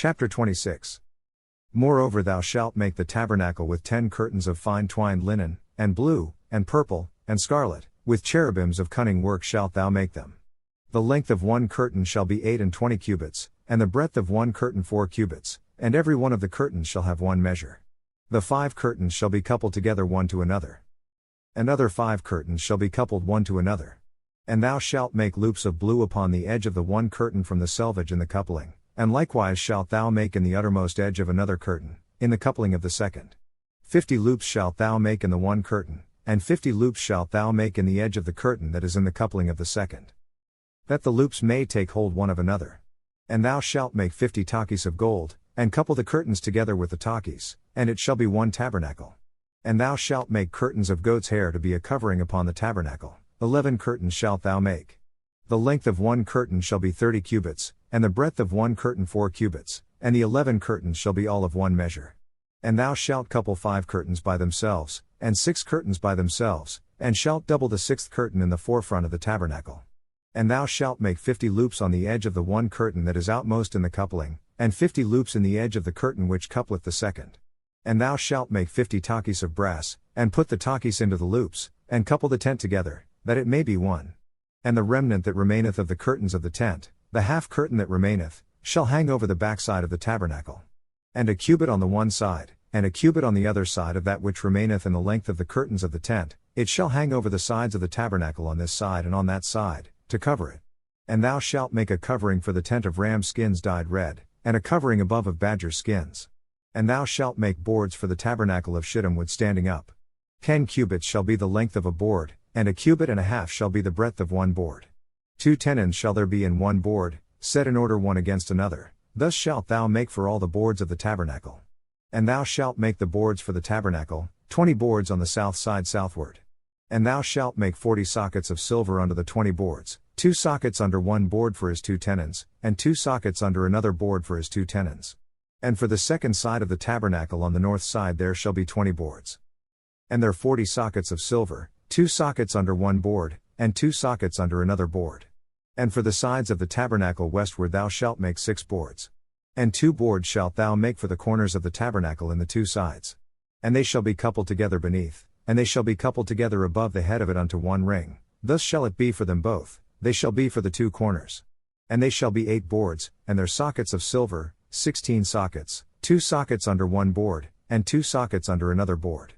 Chapter 26. Moreover thou shalt make the tabernacle with 10 curtains of fine twined linen, and blue, and purple, and scarlet, with cherubims of cunning work shalt thou make them. The length of one curtain shall be 28 cubits, and the breadth of one curtain 4 cubits, and every one of the curtains shall have one measure. The 5 curtains shall be coupled together one to another. And other 5 curtains shall be coupled one to another. And thou shalt make loops of blue upon the edge of the one curtain from the selvage in the coupling, and likewise shalt thou make in the uttermost edge of another curtain, in the coupling of the second. 50 loops shalt thou make in the one curtain, and 50 loops shalt thou make in the edge of the curtain that is in the coupling of the second. That the loops may take hold one of another. And thou shalt make 50 talkies of gold, and couple the curtains together with the talkies, and it shall be one tabernacle. And thou shalt make curtains of goat's hair to be a covering upon the tabernacle. 11 curtains shalt thou make. The length of one curtain shall be 30 cubits, and the breadth of one curtain 4 cubits, and the 11 curtains shall be all of one measure. And thou shalt couple 5 curtains by themselves, and 6 curtains by themselves, and shalt double the 6th curtain in the forefront of the tabernacle. And thou shalt make 50 loops on the edge of the one curtain that is outmost in the coupling, and 50 loops in the edge of the curtain which coupleth the second. And thou shalt make 50 talkies of brass, and put the talkies into the loops, and couple the tent together, that it may be one. And the remnant that remaineth of the curtains of the tent, the half curtain that remaineth, shall hang over the backside of the tabernacle. And a cubit on the one side, and a cubit on the other side of that which remaineth in the length of the curtains of the tent, it shall hang over the sides of the tabernacle on this side and on that side, to cover it. And thou shalt make a covering for the tent of ram skins dyed red, and a covering above of badger skins. And thou shalt make boards for the tabernacle of shittim wood standing up. 10 cubits shall be the length of a board, and a cubit and a half shall be the breadth of one board. 2 tenons shall there be in one board, set in order one against another, thus shalt thou make for all the boards of the tabernacle. And thou shalt make the boards for the tabernacle, 20 boards on the south side southward. And thou shalt make 40 sockets of silver under the 20 boards, 2 sockets under one board for his 2 tenons, and 2 sockets under another board for his 2 tenons. And for the second side of the tabernacle on the north side there shall be 20 boards. And there 40 sockets of silver, 2 sockets under one board, and 2 sockets under another board. And for the sides of the tabernacle westward thou shalt make 6 boards. And 2 boards shalt thou make for the corners of the tabernacle in the 2 sides. And they shall be coupled together beneath, and they shall be coupled together above the head of it unto one ring, thus shall it be for them both, they shall be for the 2 corners. And they shall be 8 boards, and their sockets of silver, 16 sockets, 2 sockets under one board, and 2 sockets under another board.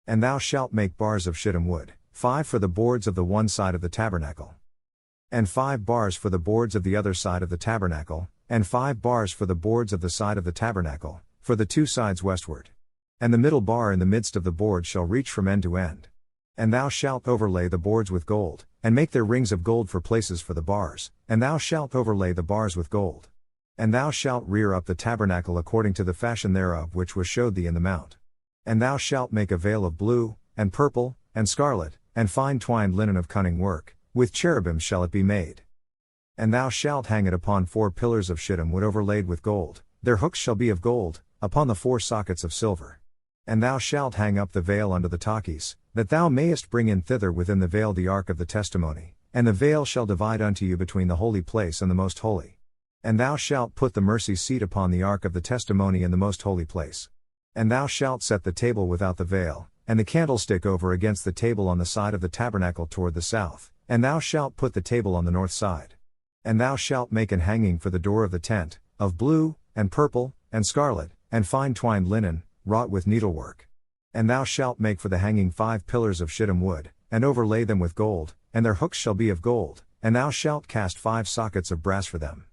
And thou shalt make bars of shittim wood, 5 for the boards of the one side of the tabernacle. And 5 bars for the boards of the other side of the tabernacle, and 5 bars for the boards of the side of the tabernacle, for the 2 sides westward. And the middle bar in the midst of the board shall reach from end to end. And thou shalt overlay the boards with gold, and make their rings of gold for places for the bars, and thou shalt overlay the bars with gold. And thou shalt rear up the tabernacle according to the fashion thereof which was showed thee in the mount. And thou shalt make a veil of blue, and purple, and scarlet, and fine twined linen of cunning work, with cherubims shall it be made. And thou shalt hang it upon 4 pillars of shittim wood overlaid with gold, their hooks shall be of gold, upon the 4 sockets of silver. And thou shalt hang up the veil under the talkies, that thou mayest bring in thither within the veil the ark of the testimony, and the veil shall divide unto you between the holy place and the most holy. And thou shalt put the mercy seat upon the ark of the testimony in the most holy place. And thou shalt set the table without the veil, and the candlestick over against the table on the side of the tabernacle toward the south, and thou shalt put the table on the north side. And thou shalt make an hanging for the door of the tent, of blue, and purple, and scarlet, and fine twined linen, wrought with needlework. And thou shalt make for the hanging 5 pillars of shittim wood, and overlay them with gold, and their hooks shall be of gold, and thou shalt cast 5 sockets of brass for them.